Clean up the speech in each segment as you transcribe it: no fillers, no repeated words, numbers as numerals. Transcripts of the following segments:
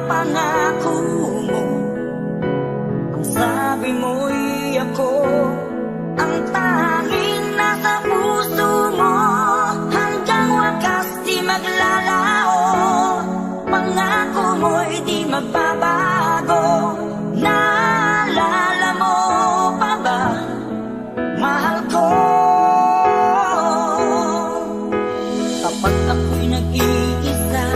pangako mo. Ang sabi mo'y ako ang tanging nasa puso mo. Hanggang wakas di maglalaho, pangako mo'y di magbabago. Naalala mo pa ba, mahal ko? Kapag ako'y nag-iisa,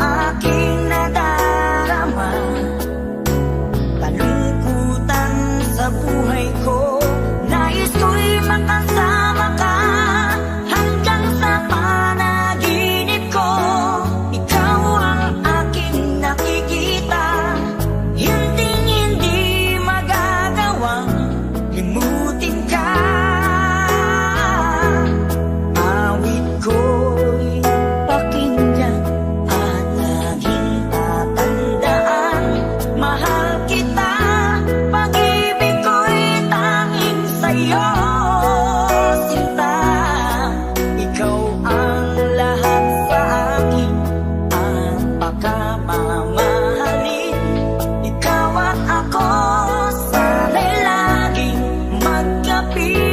aking nadarama kalungkutan sa buhay ko. Nais ko'y makasama ka hanggang sa panaginip ko. Ikaw ang aking nakikita, hinding-hindi magagawang limutin ka. Awit ko'y pakinggan at laging tatandaan, mahal kita, pag-ibig ko'y tanging sa'yo, sinta. Ikaw ang lahat sa akin, ang pagkamamahalin. Ikaw at ako, sana'y laging magkapiling.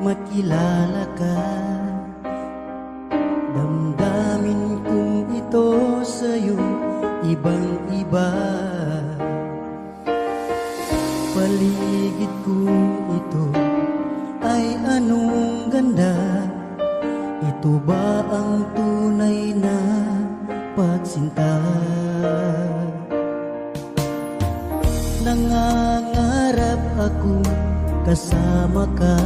makilala ka. Damdamin kong ito sa'yo, ibang-iba. Paligid kong ito ay anong ganda. Ito ba ang tunay na pagsinta? Nangangarap ako kasama ka,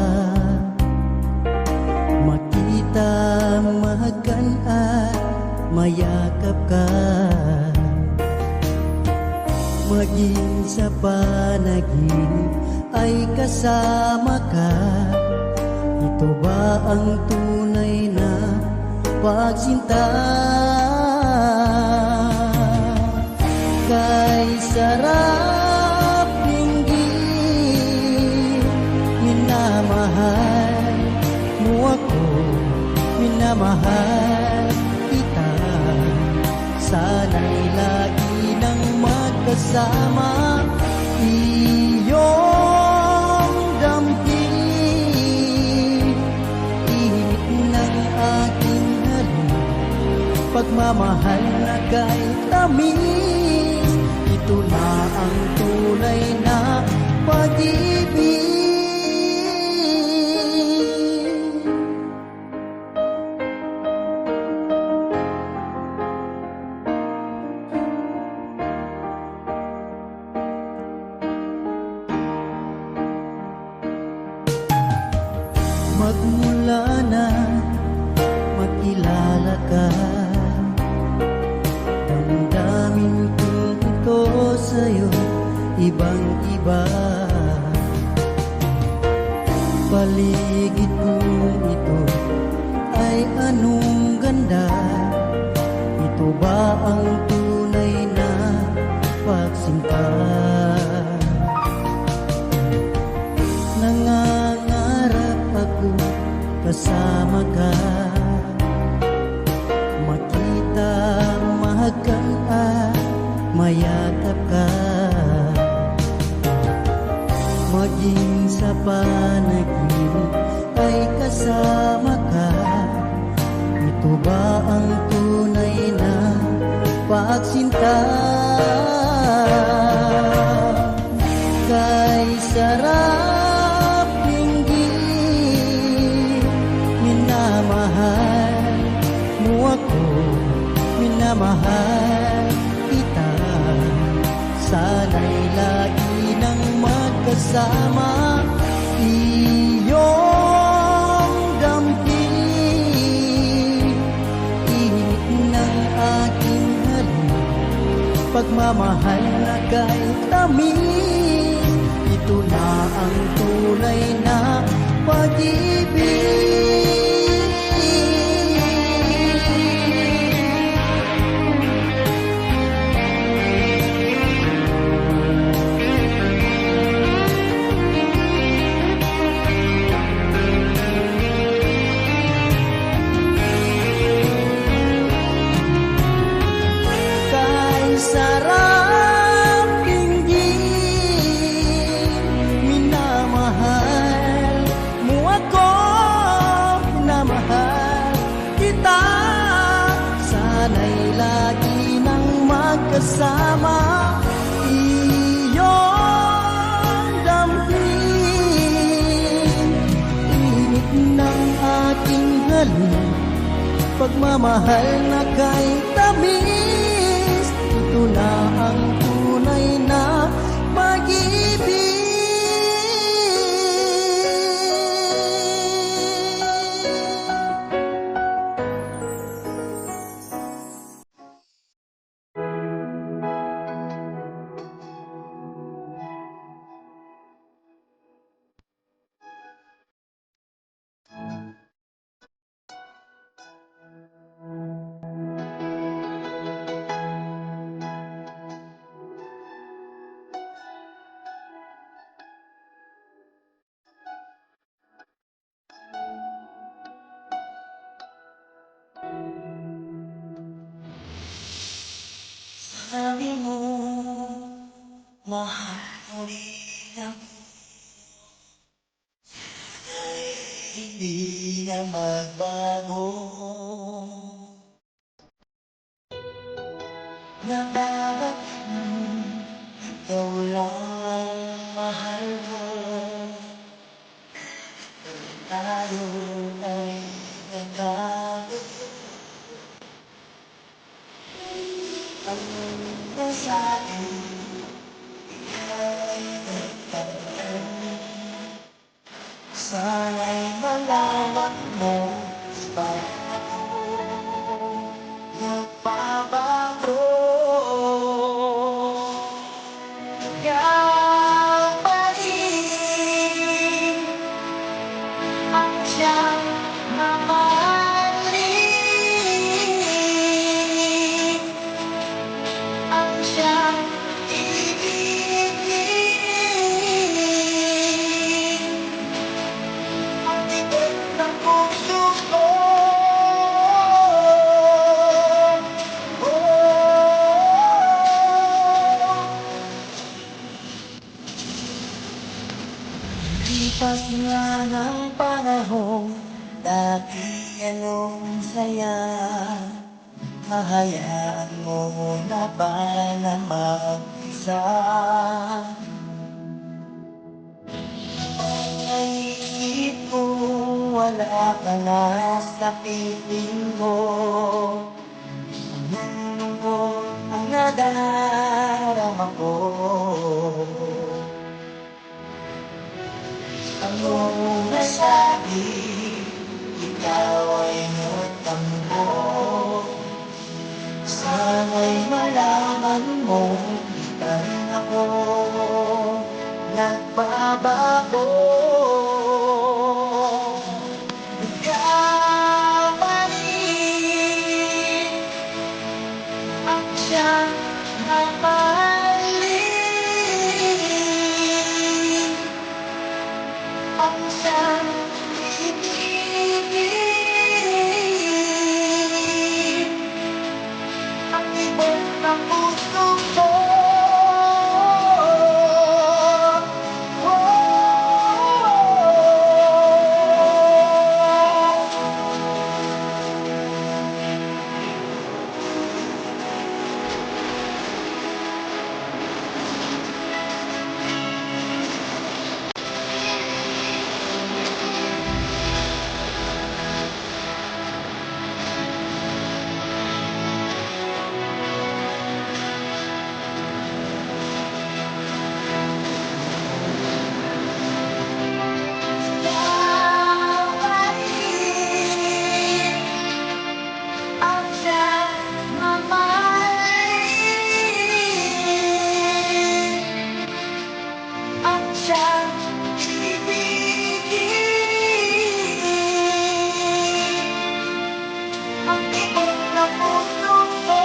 makita, mahagan at mayakap ka, maging sa panaginip ay kasama ka. Ito ba ang tunay na pagsinta? Kay sarap dinggin, minamahal mo ako, minamahal kita. Sana'y lagi nang magkasama, iyong damping, init ng aking halik, pagmamahal na kay tamis. Ito na ang tunay na pag-ibig. Magmula na makilala ka, damdamin kong ito sa'yo, ibang-iba. Paligid kong ito ay anong ganda. Ito ba ang tunay na pagsinta? Nangangarap ako kasama ka, makita, mahagan at mayakap ka, maging sa panaginip ay kasama ka. Ito ba ang tunay na pagsinta? Kay sarap dinggin, minamahal mo ako, minamahal kita. Sana'y lagi nang magkasama, iyong damping, init ng aking halik, pagmamahal na kay tamis. Ito na ang tunay na pag-ibig. Kay sarap dinggin, minamahal mo ako, minamahal kita. Sana'y lagi nang magkasama, iyong damping, init ng aking halik, pagmamahal na kay tamis. Ito na ang tunay na pag-ibig. hindi na magbago. Dapat ikaw lang mahal mo. Tayo ay nagbago. Ang nasabi, ikaw ay nagtagal. Sana'y malaman mo bago nagbabago. Ikaw pa rin ang siyang mamahalin, ang siyang ibigin, ang tibok ng puso ko. Lipas nga ng panahon, dati anong saya. Hahayaan mo na ba na mag-isa? Ang naisip ko, wala ka na sa piling mo. Ang lungkot ang nadarama ko. Ang iyong nasabi, ikaw ay nagtampo. Sana'y malaman mo, di pa rin ako nagbabago. Ikaw pa rin ang siyang mamahalin, ang siyang ibigin, ang tibok ng puso ko. Ang siyang mamahalin, ang siyang ibigin, ang tibok ng puso ko.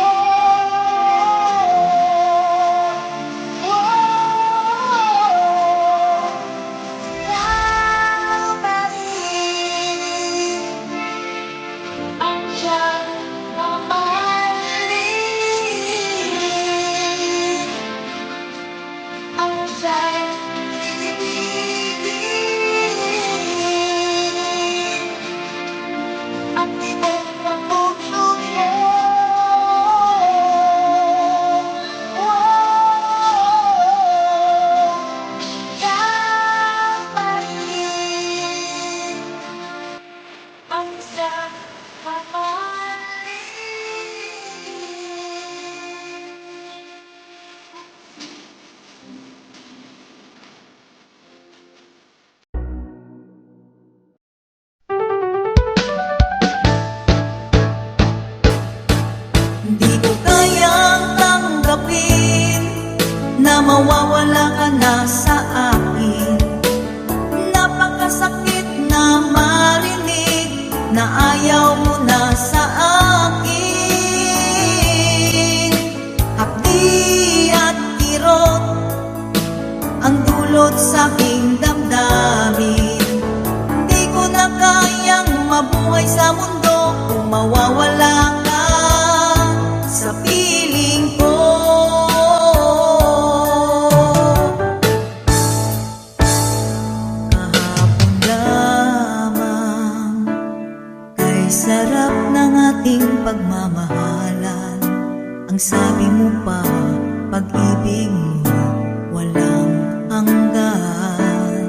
Ikaw pa rin ang siyang mamahalin, ang siyang ibigin, ang tibok ng puso ko. Ikaw pa rin ang siyang mamahalin. Di ko kayang tanggapin na mawawala ka na sa akin. Napakasakit na marinig na ayaw mo na sa akin. Hapdi at kirot ang dulot sa aking damdamin. Di ko na kayang mabuhay sa mundo kung mawawala ka sa piling ko. Kahapon lamang Ang sabi mo pa, pag-ibig mo walang hanggan.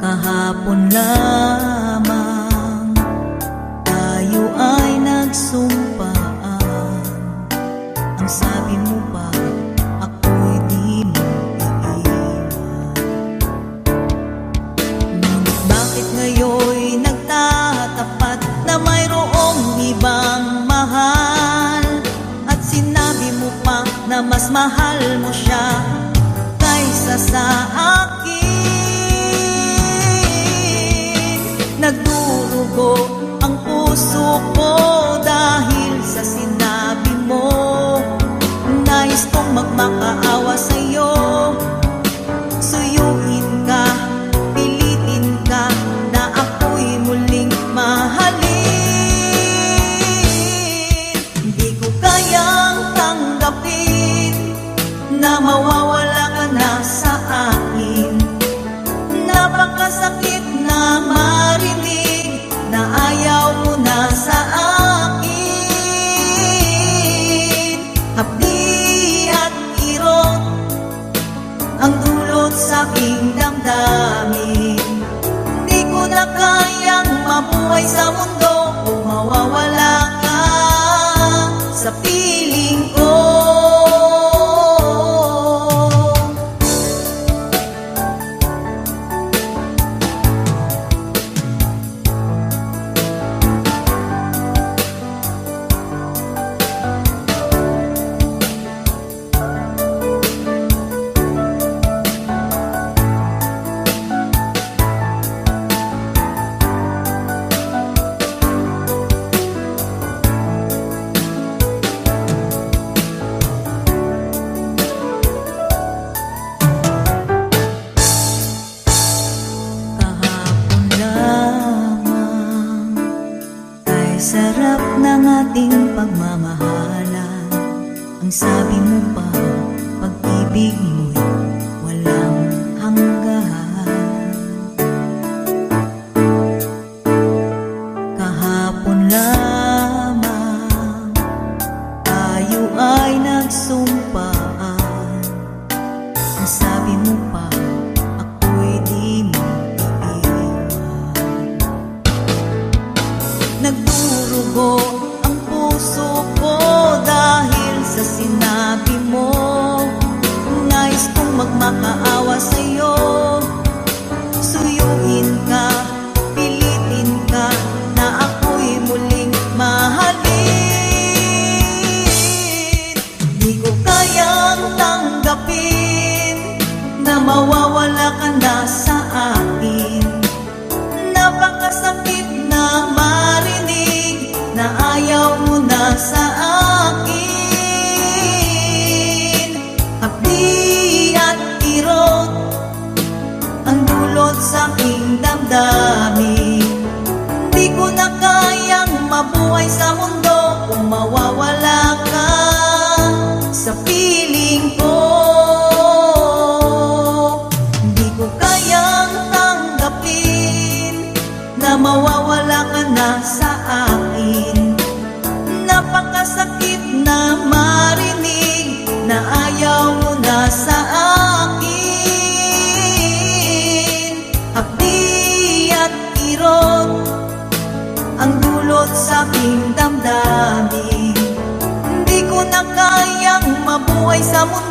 Kahapon lamang tayo ay nagsumpaan. Ang sabi mo pa, ako'y di mo iiwan. Ngunit bakit ngayon'y nagtatapat na mayroong ibang mahal? At sinabi mo pa na mas mahal mo siya kaysa sa akin. Nagdurugo ang puso ko dahil sa sinabi mo. Nais kong magmakaawa sa'yo, suyuin ka, pilitin ka, na ako'y muling mahalin. Hindi ko kayang tanggapin na mawawala ka na sa akin. Napakasakit na marinig na ayaw mo na sa akin. Hapdi at kirot ang dulot sa aking damdamin. Di ko na kayang mabuhay sa mundo kung mawawala ka sa piling ko. Sarap ng ating pagmamahalan. Ang sabi mo pa, pag-ibig mo'y walang hanggan. Kahapon lamang tayo ay nagsumpaan. Ang sabi mo pa, ako'y di mo iiwan. Nagdurugo ang puso ko dahil sa sinabi mo. Nais kong magmakaawa sa'yo, suyuin ka, pilitin ka, na ako'y muling mahalin. Di ko kayang tanggapin na mawawala ka na sa akin. Napakasakit na marinig na ayaw mo na sa akin. Hapdi at kirot ang dulot sa aking damdamin. Di ko na kayang mabuhay sa mundo kung mawawala ka sa piling ko. Di ko kayang tanggapin na mawawala ka na sa akin. Napakasakit na marinig na ayaw mo na sa akin. Hapdi at kirot ang dulot sa aking damdamin. Di ko na kayang mabuhay sa mundo